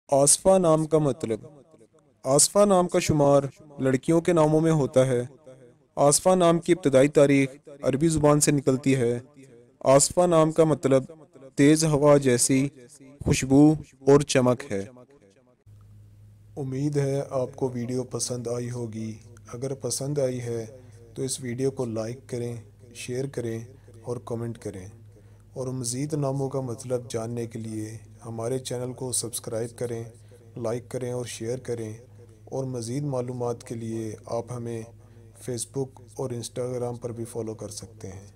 आसफ़ा नाम का मतलब। आसफ़ा नाम का शुमार लड़कियों के नामों में होता है। आसफ़ा नाम की इब्तदाई तारीख अरबी ज़ुबान से निकलती है। आसफ़ा नाम का मतलब तेज़ हवा जैसी खुशबू और चमक है। उम्मीद है आपको वीडियो पसंद आई होगी। अगर पसंद आई है तो इस वीडियो को लाइक करें, शेयर करें और कमेंट करें। और मज़ीद नामों का मतलब जानने के लिए हमारे चैनल को सब्सक्राइब करें, लाइक करें और शेयर करें। और मज़ीद मालूमात के लिए आप हमें फ़ेसबुक और इंस्टाग्राम पर भी फॉलो कर सकते हैं।